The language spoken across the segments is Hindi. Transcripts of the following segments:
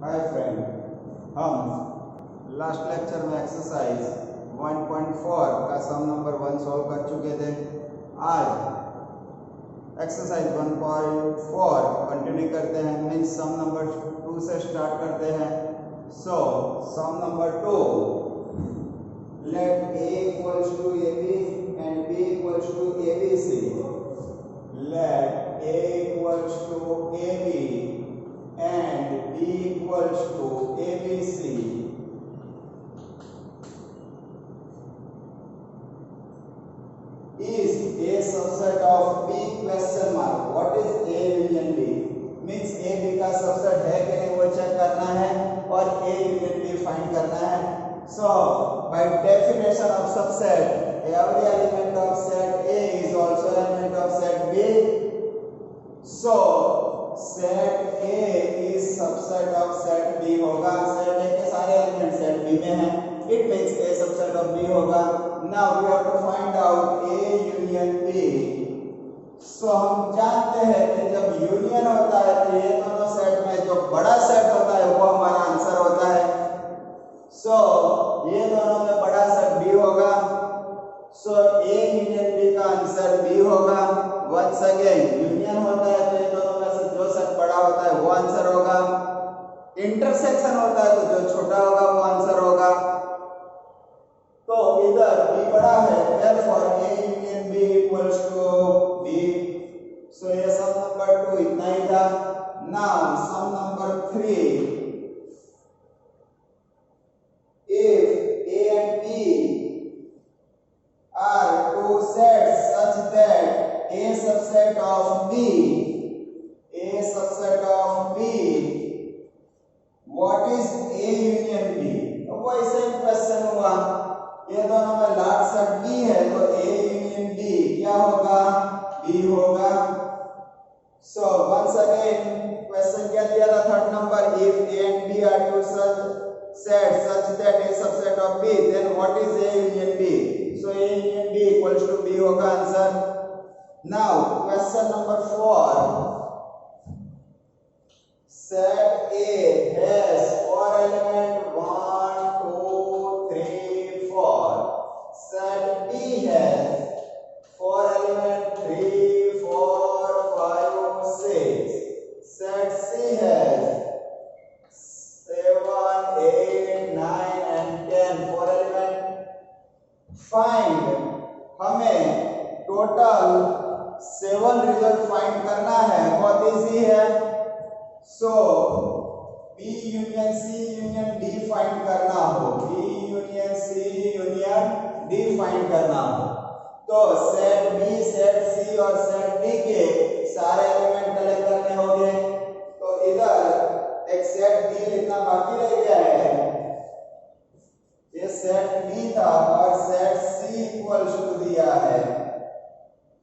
हाय फ्रेंड, हम लास्ट लेक्चर में एक्सरसाइज 1.4 का सम नंबर 1 सॉल्व कर चुके थे। आज एक्सरसाइज 1.4 कंटिन्यू करते हैं, मीन्स सम नंबर 2 से स्टार्ट करते हैं। So sum number 2, let a equals to ab and b equals to abc. Let a equals to ab and b equals to abc. Is a subset of b question mark. What is a union b? Means a b का सबसेट है कि नहीं वो चेक करना है और a union b फाइंड करना है। So by definition of subset, every element of set A is also element of set B. So set A is subset of set B होगा। set A के सारे एलिमेंट set B में हैं। It means A subset of B होगा। Now we have to find out A union B. So हम जानते हैं कि जब यूनियन होता है तो ये दोनों सेट में जो बड़ा सेट होता है वो हमारा आंसर होता है। So ये दोनों में बड़ा सेट B होगा। So A union B का आंसर B होगा। Once again यूनियन होता है तो ये दोनों में से जो सेट बड़ा होता है वो आंसर होगा। इंटरसेक्शन होता है तो जो छोटा होगा वो आंसर होगा। तो इधर B बड़ा है, therefore A union B equals to B. So ये सम नंबर 2 इतना ही था। Now sum number 3, if A and B are two sets such that A subset of B, what is A union B? तो कोई सेम क्वेश्चन हुआ, ये दोनों में लार्ज सेट B है तो A union B क्या होगा? B होगा। So once again क्वेश्चन क्या दिया था? Third number, if A and B are two sets such that A subset of B, then what is A union B? So A union B equals to B होगा answer. Now question number 4, set A has 4 element 1, 2, 3, 4. Set B has 4 element 3, 4, 5, 6. Set C has 7, 8, 9 and 10, 4 element. Find, हमें टोटल 7 रिजल्ट फाइंड करना है, बहुत इजी है। सो B union C union D find करना हो, B union C union D find करना हो तो सेट B, सेट C और सेट D के सारे एलिमेंट कलेक्ट करने होंगे। तो इधर एक सेट D लिखना बाकी रह गया है। ये सेट B था और सेट C इक्वल्स टू दिया है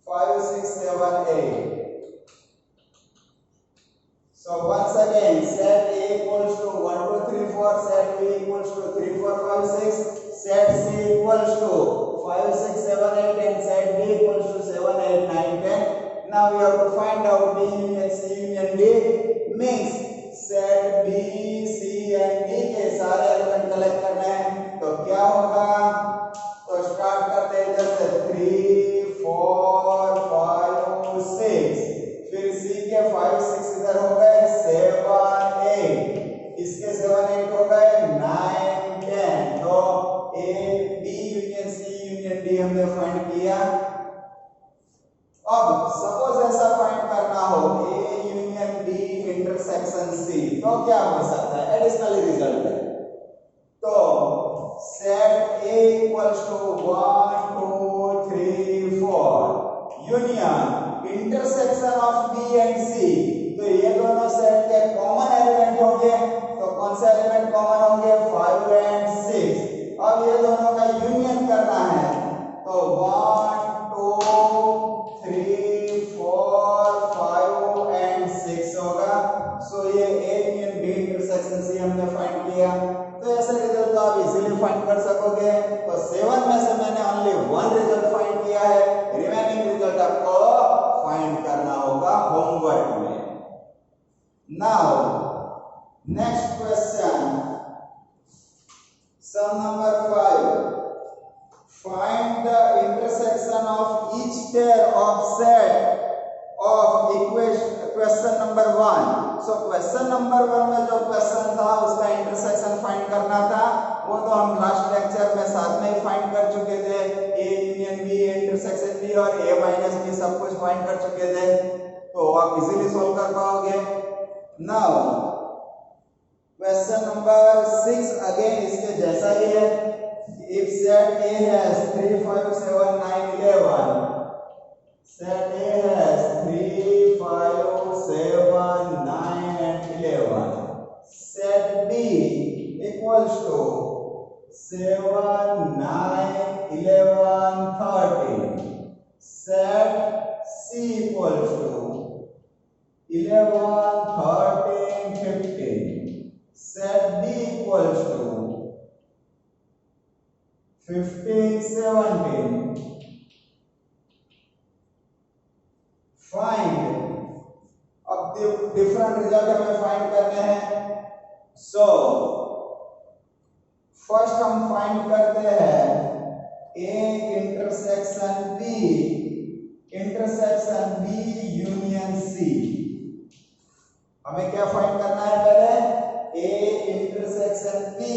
5, 6, 7, 8। So once again set A equals to 1, 2, 3, 4, set B equals to 3, 4, 5, 6, set C equals to 5, 6, 7, 8 and set D equals to 7, 8, 9, 10. Now we have to find out B union C union D, means set B, C and D के सारे एलिमेंट कलेक्ट करने हैं। तो क्या होगा? तो स्टार्ट करते हैं इधर से 3, 4, 5, 6, फिर C के 5, 6 इधर हो गए 7, 8, इसके 7, 8 हो गए 9, 10। तो A B union C union D हमने फाइंड किया। अब सपोज ऐसा फाइंड करना हो A union D intersection C, तो क्या हो सकता है? एडिशनल रिजल्ट है। तो set A equals to 1, 2, 3, 4 union intersection of B and C, तो ये दोनों सेट के कॉमन एलिमेंट होंगे। तो कौन से एलिमेंट कॉमन होंगे? 5 एंड 6। अब ये दोनों का यूनियन करना है तो 1, 2, 3, 4, 5 एंड 6 होगा। सो ये A union B intersection C हमने फाइंड किया। तो ऐसे रिजल्ट तो आप इजीली फाइंड कर सकोगे। तो 7 में से मैंने ओनली 1 रिजल्ट फाइंड किया है, रिमेनिंग रिजल्ट आपको फाइंड करना होगा होमवर्क में। Now next question, sum number 5, find the intersection of each pair of set of equation. Question number 1, so question number 1 में जो क्वेश्चन था उसका इंटरसेक्शन फाइंड करना था, वो तो हम लास्ट लेक्चर में साथ में ही फाइंड कर चुके थे। A union B, intersection B और ए माइनस बी सब कुछ फाइंड कर चुके थे, तो आप इजीली सॉल्व कर पाओगे। नाउ क्वेश्चन नंबर 6 अगेन इसके जैसा ही है। If set A has 3, 5, 7, 9, 11, set A has 3, 5, 7, 9 and 11. Set B equals to 7, 9, 11, 13. Set C equals to 11, 13, 15. Set D equals to 15, 17. Find, अब डिफरेंट रिजल्ट हमें फाइंड करने हैं। सो फर्स्ट हम फाइंड करते हैं A intersection B, intersection B union C. हमें क्या फाइंड करना है पहले? A intersection B,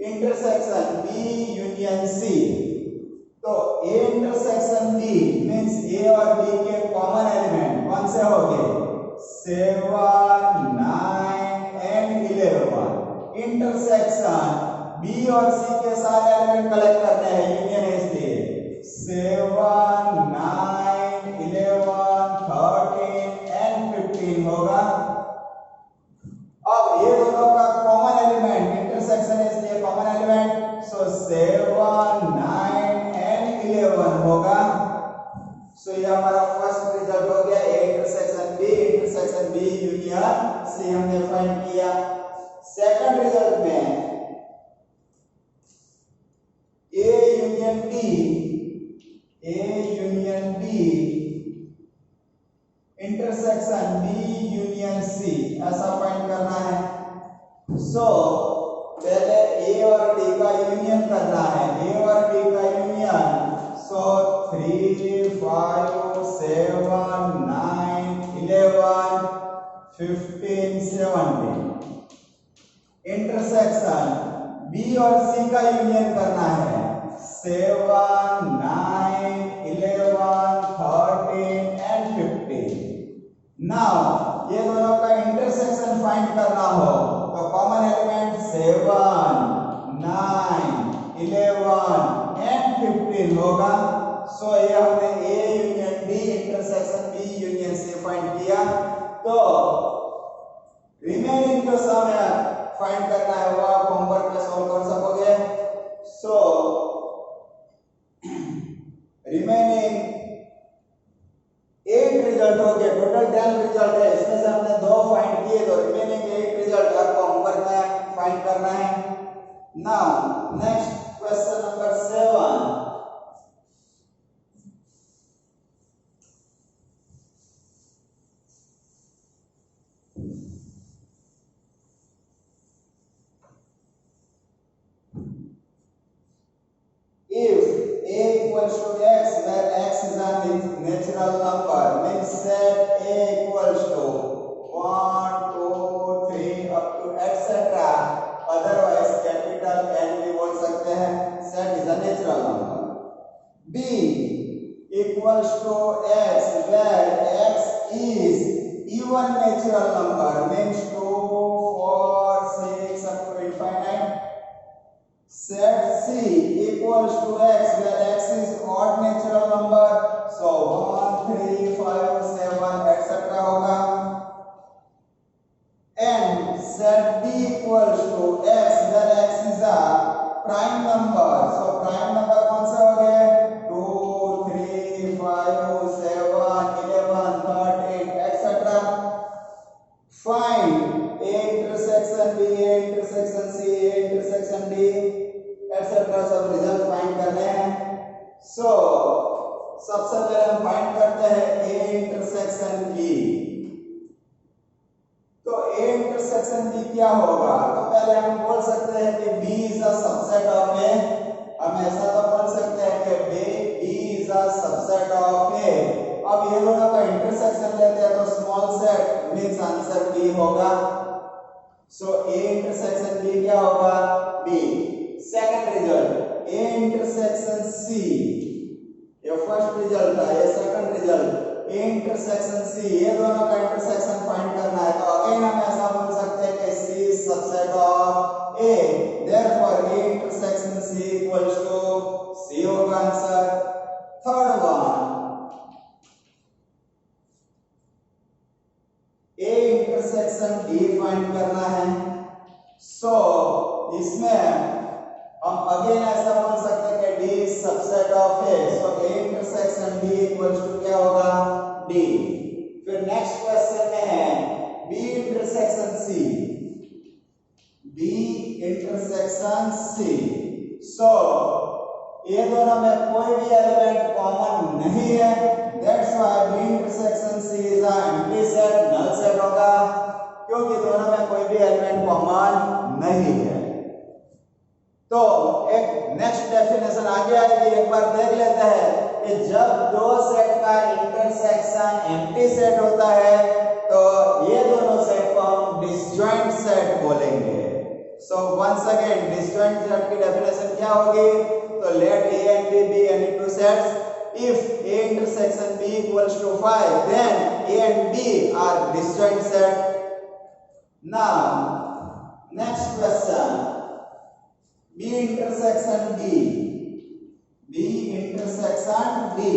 intersection B union C. तो A intersection B means A और बी के कॉमन एलिमेंट कौन से होंगे? 7, 9 एंड 11। इंटरसेक्शन बी और सी के सारे एलिमेंट कलेक्ट करने हैं, यूनियन है इसलिए 7, 9, 11, 13 एंड 15 होगा। अब ये दोनों का कॉमन एलिमेंट, इंटरसेक्शन है इसलिए कॉमन एलिमेंट, सो 7, 9 एंड 11 होगा। सो ये हमारा फर्स्ट रिजल्ट हो गया, A intersection B union C हमने फाइंड किया। सेकंड रिजल्ट में A union B intersection B union C ऐसा फाइंड करना है। सो पहले ए और डी का यूनियन करना है, ए और डी का यूनियन। सो 3, 5, 7, 9, 11, 15, 17। इंटरसेक्शन बी और सी का यूनियन करना है, 7, 9, 11, 13 एंड 15। नाउ ये दोनों का इंटरसेक्शन फाइंड करना हो तो कॉमन एलिमेंट 7, 9, 11 एंड 15 होगा। सो ये हमने A union D intersection B union C find किया। तो रिमेनिंग जो सम है फाइंड करना है वो आप होमवर्क में सॉल्व कर सकोगे। सो रिमेनिंग 8 रिजल्ट हो गए, टोटल 10 रिजल्ट है, इसमें से हमने 2 फाइंड किए, तो रिमेनिंग 8 रिजल्ट आपको होमवर्क में फाइंड करना है। Now next question number 7, if a equals to x where x is a natural number means set a equals to 1, 2, 3 up to etc, otherwise capital N भी बोल सकते हैं, set is a natural number। b equals to x where x is even natural number means 2, 4, 6 up to infinite। Set C equals to x where x is odd natural number, so 1, 3, 5, 7 etc होगा। And set D equals to x where x is a prime number, so prime number कौन से हो गए? 2, 3, 5, 7, 11, 13 etc। Find A intersection B, A intersection C, A intersection D etc सब रिजल्ट फाइंड करने हैं। सो सबसे पहले हम फाइंड करते हैं ए इंटरसेक्शन बी। तो ए इंटरसेक्शन इंटरसेक्शन बी क्या होगा? तो पहले हम बोल सकते हैं कि B is a subset of A, हम ऐसा तो बोल सकते हैं कि B is a subset of A. अब ये दोनों का इंटरसेक्शन लेते हैं तो small set means answer B होगा। सो ए इंटरसेक्शन बी क्या होगा? B. Second result A intersection C, ये फर्स्ट रिजल्ट था, ये second result A intersection C, ये दोनों का इंटरसेक्शन फाइंड करना है। तो अगेन हम ऐसा बोल सकते हैं कि C is subset of A, therefore A intersection C equals to C होगा answer. Third one A intersection D find करना है। सो इसमें हम अगेन ऐसा बोल सकते हैं कि D is subset of A, so A intersection D equals to क्या होगा? डी। फिर नेक्स्ट क्वेश्चन में है B intersection C, B intersection C. So ये दोनों में कोई भी एलिमेंट कॉमन नहीं है, that's why B intersection C is a empty set, null set होगा, क्योंकि दोनों में कोई भी एलिमेंट कॉमन नहीं है। तो एक नेक्स्ट डेफिनेशन आगे आएगी, एक बार देख लेते हैं कि जब दो सेट का इंटरसेक्शन एम्प्टी सेट होता है तो ये दोनों सेट को हम डिसजॉइंट सेट बोलेंगे। So once again disjoint set की डेफिनेशन क्या होगी? तो let A and B be any two sets, if A intersection B equals to 5 then A and B are disjoint set. Now next question B intersection D, B intersection D,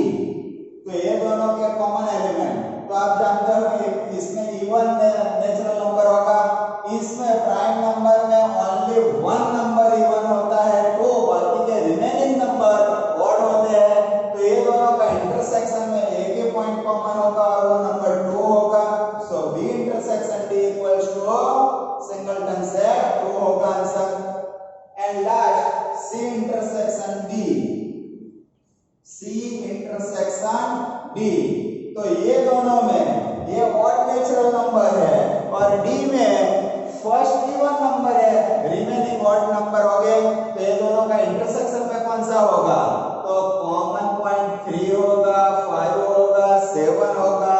तो ये दोनों के कॉमन एलिमेंट, तो आप जानते हो कि इसमें इवन नेचुरल नंबर होगा, इसमें प्राइम नंबर में ओनली वन नंबर इवन होता है, तो बाकी के रिमेनिंग नंबर ऑड होते हैं। तो ये दोनों का इंटरसेक्शन में एक ही पॉइंट कॉमन होगा और वो नंबर 2 होगा। So B intersection D equals to singleton set 2 होगा answer. And last C intersection D, C intersection D, तो ये दोनों में ये ऑड नेचुरल नंबर है और D में फर्स्ट इवन नंबर है, रिमेनिंग ऑड नंबर हो गए, तो ये दोनों का इंटरसेक्शन में कौन सा होगा? तो कॉमन पॉइंट 3 होगा, 5 होगा, 7 होगा,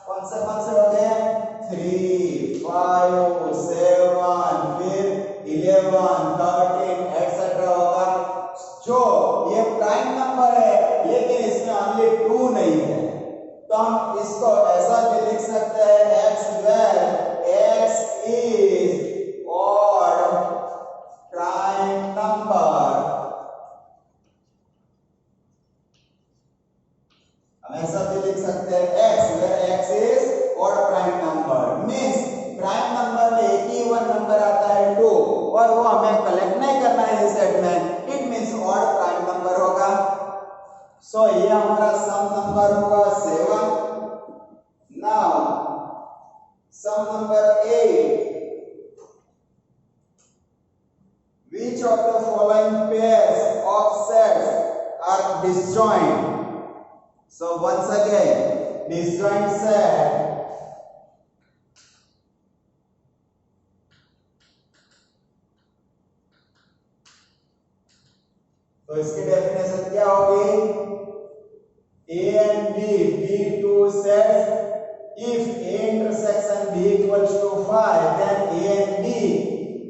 कौन से हो गए? 3, 5, 7, फिर 11, 13 एक्सेट्रा होगा। जो ये प्राइम नंबर है लेकिन इसमें ओनली 2 नहीं है, तो हम इसको ऐसा भी लिख सकते हैं x where x is odd prime number। हम ऐसा भी लिख सकते हैं x where x is odd prime number, means prime number में एक ही इवन नंबर आता है 2 और वो हमें कलेक्ट नहीं करना है इस सेट में, it means odd prime number होगा। सो ये हमारा सम नंबर हुआ 7। Now sum number 8, which of the following pairs of sets are disjoint? So once again disjoint set, तो इसकी डेफिनेशन क्या होगी? A and B be two sets. If A intersection B equals to 5, then A and B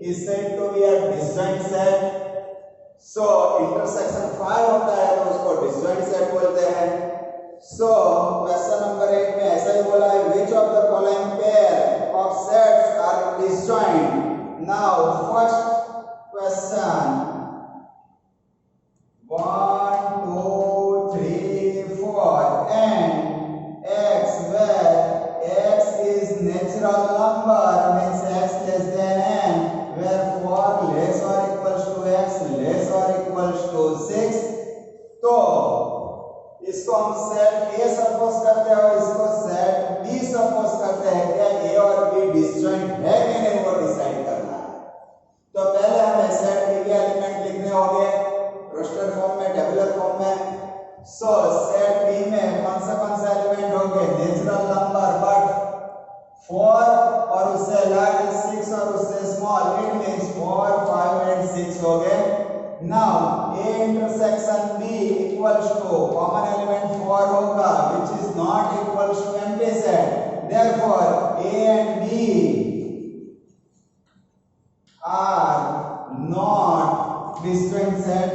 is said to be a disjoint set. So intersection 5 होता है तो उसको disjoint set बोलते हैं। So क्वेश्चन नंबर 8 में ऐसा ही बोला है, which of the following pair of sets are disjoint? Now first question, 1, 2, 3, 4 and x where x is natural number means x less than n, where 4 less or equals to x less or equals to 6। तो इसको हम सेट A सपोज करते हैं और इसको सेट B सपोज करते हैं, क्या A और B डिसजॉइंट है कि नहीं वो डिसाइड करना है। तो पहले हमें सेट B के एलिमेंट लिखने होंगे रोस्टर फॉर्म में, टेबुलर फॉर्म में। सो सेट B में कौन सा एलिमेंट होंगे? नेचुरल नंबर, बट 4 4 और उससे large 6 और उससे small, it means 4, 5 and 6 हो गए. Now A intersection B equals to common element 4 होगा, which is not equals to empty set. Therefore A and B are not disjoint set.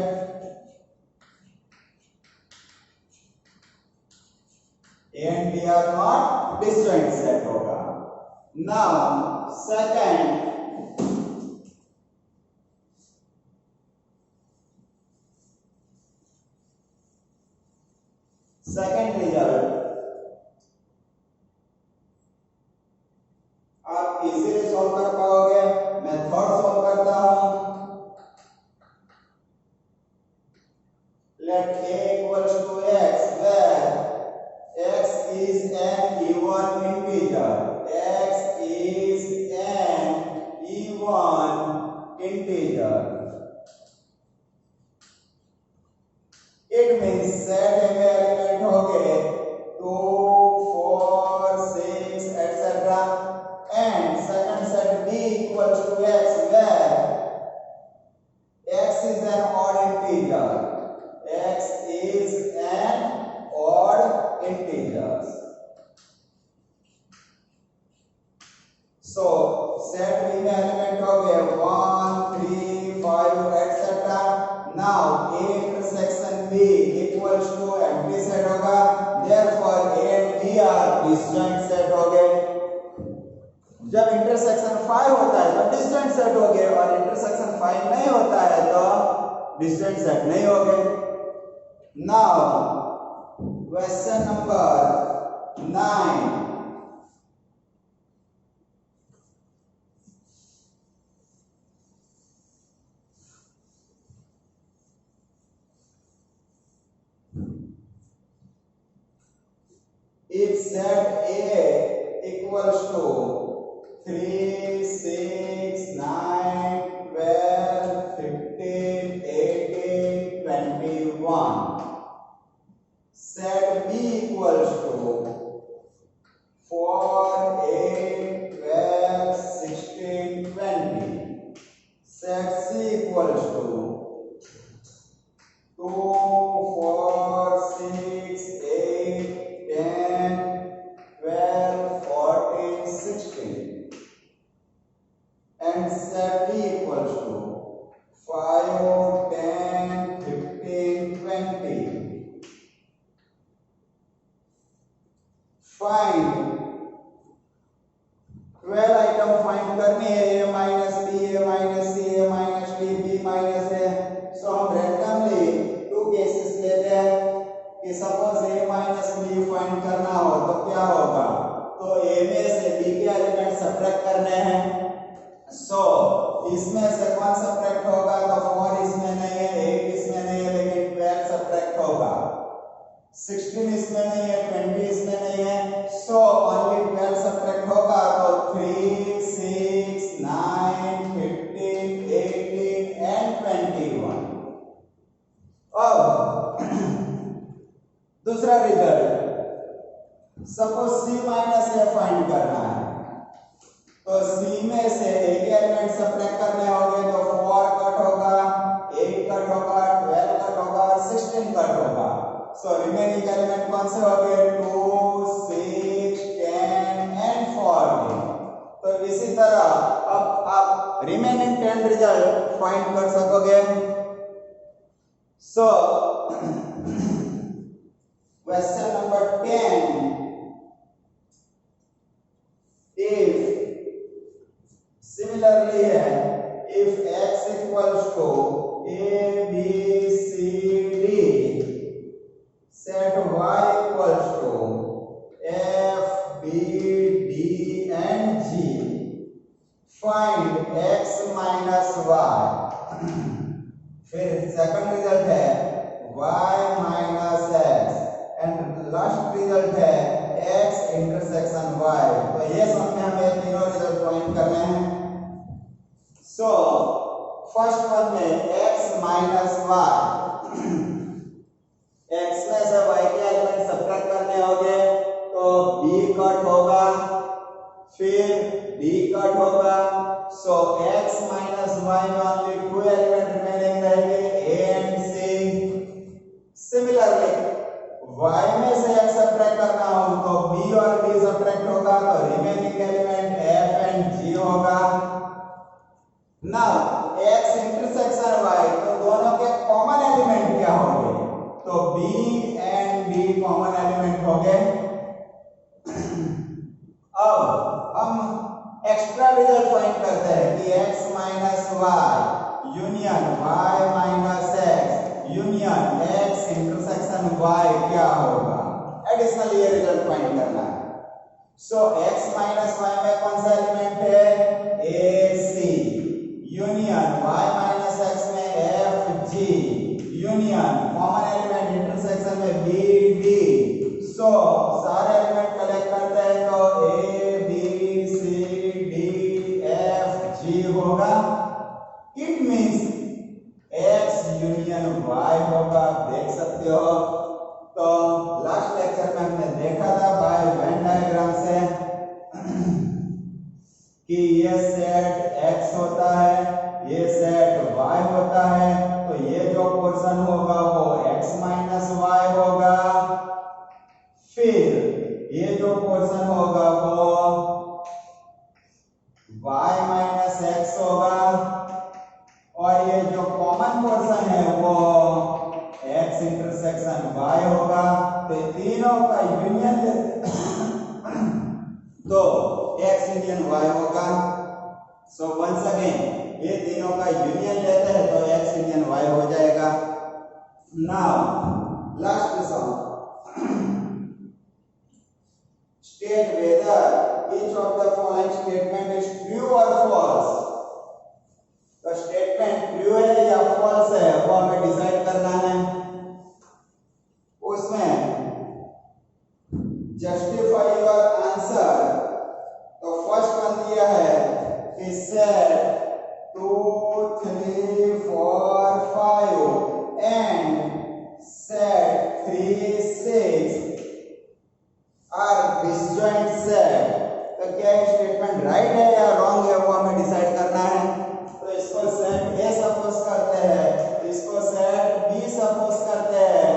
A and B are not disjoint set होगा. Now second result आप इजीली सॉल्व कर पाओगे. मैं थर्ड सॉल्व करता हूं. Let A equals to X where X is an even integer. X is an even integer. It means set A में एलिमेंट हो गए 2, 4, 6 etc. and second set B equals to X where X is an odd integer. X is an odd integer. So set B में एलिमेंट हो गए 1, 3, 5 etc. Now A intersection B equals to empty set होगा. Therefore A and B are disjoint set हो गए. जब इंटरसेक्शन 5 होता है तो डिस्टेंट सेट हो गए और इंटरसेक्शन 5 नहीं होता है तो डिस्टेंट सेट नहीं हो गए. Now question number 9. If set A equals to 3, 6, 9, 12, 15, 18, 21. Set B equals to 4, 8, 12, 16, 20. Set C equals to 2, 4, 6, 8, 10, 12, 14, 16. And set D equals to 5, 10, 15, 20. Find 12 item find करनी है. A minus B, A minus C, A minus D, B minus A. So हम randomly 2 केसेस लेते हैं कि suppose A minus B find करना हो तो क्या होगा. तो A में से B के एलिमेंट सब्ट्रैक्ट करने हैं. सो इसमें से कौन सब्ट्रैक्ट होगा तो 4 इसमें नहीं है, 8 इसमें नहीं है, लेकिन 12 सब्ट्रैक्ट होगा. 16 इसमें नहीं है, 20 इसमें नहीं है. सो ओनली 12 सब्ट्रैक्ट होगा. तो 3, 6, 9, 15, 18 एंड 21. अब दूसरा result. Suppose C minus A find करना है तो C में से A के एलिमेंट सब्ट्रैक्ट करने होंगे तो 4 कट होगा, 8 कट होगा, 12 कट होगा और 16 कट होगा. सो रिमेनिंग एलिमेंट कौन से होंगे 2, 6, 10 एंड 14. तो इसी तरह अब आप रिमेनिंग 10 रिजल्ट फाइंड कर सकोगे. So question number 10. If similarly है if x equals to A, B, C, D, set y equals to F, B, D and G. Find x minus y. फिर सेकंड रिजल्ट है y minus x and last result है x इंटरसेक्शन y. तो ये सब में हमें तीनों रिजल्ट फाइंड करने हैं. सो फर्स्ट वन में x minus y. x में से y के एलिमेंट सब्ट्रैक्ट करने होंगे तो b कट होगा, फिर d कट होगा, सो x minus y में only 2 एलिमेंट रिमेनिंग रहेंगे a and c। Similarly y में से x सब्ट्रैक्ट करना हो तो b और d सब्ट्रैक्ट होगा, तो remaining element f and g होगा। नाउ x इंटरसेक्शन y, तो दोनों के कॉमन एलिमेंट क्या होंगे, तो b and d common element हो गए। अब हम एक्स्ट्रा रिजल्ट फाइंड करते हैं कि x minus y union y minus x union x intersection y क्या होगा। एडिशनल ये रिजल्ट फाइंड करना है। सो x माइनस y में कौन सा एलिमेंट है, a c union y minus x में f g union common element intersection में b d। सो सारे एलिमेंट कलेक्ट करते हैं तो a b c d f g होगा। It means x union y होगा, देख सकते हो। तो लास्ट लेक्चर में हमने देखा था बाय वेन डायग्राम से कि ये सेट x होता है, ये सेट y होता है, तो ये जो पोर्शन होगा वो x माइनस y होगा, फिर ये जो पोर्शन होगा वो y माइनस x होगा, और ये जो कॉमन पोर्शन है वो x इंटरसेक्शन y होगा। तो तीनों का यूनियन तो x यूनियन y होगा। सो वंस अगेन ये तीनों का यूनियन लेते हैं तो x यूनियन y हो जाएगा। Now last some, state whether each of the following statement is true or false। तो स्टेटमेंट ट्रू है या फॉल्स है वो हमें डिसाइड करना है। उसमें जस्टिफाई योर आंसर, तो फर्स्ट वन दिया है कि set 2 3 4 5 and set 3 6 are disjoint set. तो क्या ये स्टेटमेंट राइट है या रॉन्ग है वो हमें डिसाइड करना है। तो इसको सेट ए सपोज करते हैं, इसको सेट बी सपोज करते हैं।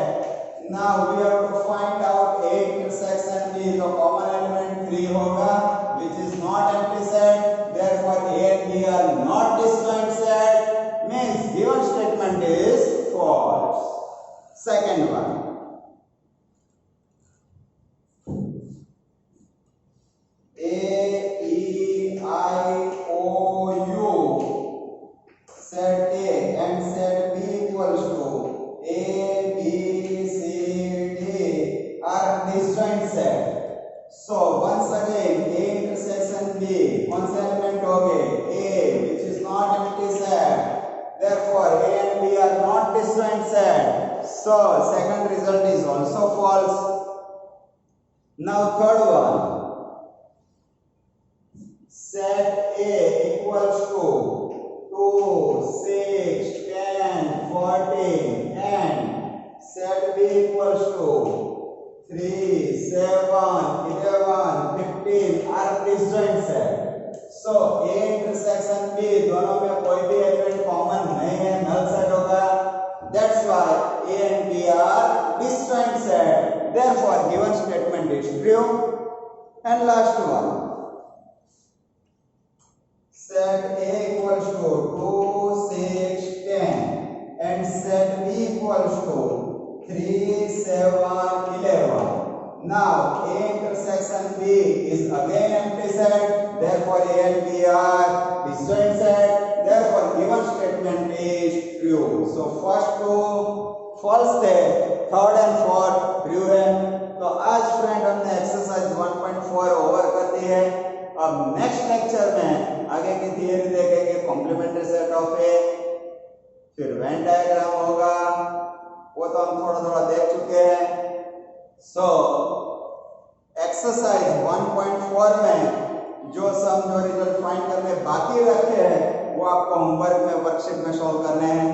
Now we have to find out A intersection B, तो कॉमन एलिमेंट 3 होगा which is not empty set, therefore A and B are not disjoint set, means given statement is false. Second one, set A and set B equals to A, B, C, D are disjoint set. So once again A intersection B, कौन सा एलिमेंट हो गए A, which is not empty set. Therefore A and B are not disjoint set. So second result is also false. Now third one, set A equals to 2, 6, 10, 14 and set B equals to 3, 7, 11, 15 are disjoint set. So A intersection B दोनों में कोई भी एलिमेंट कॉमन नहीं है, नल सेट होगा। That's why A and B are disjoint set. Therefore given statement is true. And last one, set A equals to 2, 6, 10 and set B equals to 3, 7, 11. Now A intersection B is again empty set, therefore A and B are disjoint set, therefore given statement is true. So first two false थे, third and fourth true है। तो आज फ्रेंड हमने एक्सरसाइज 1.4 ओवर कर दी है। अब नेक्स्ट लेक्चर में आगे की थियरी देखेंगे, कॉम्प्लीमेंट्री सेट ऑफ ए, फिर वेन डायग्राम होगा, वो तो हम थोड़ा थोड़ा देख चुके हैं। सो एक्सरसाइज 1.4 में जो रिजल्ट फाइंड करने बाकी रखे हैं वो आपको होमवर्क में वर्कशीट में सॉल्व करने हैं।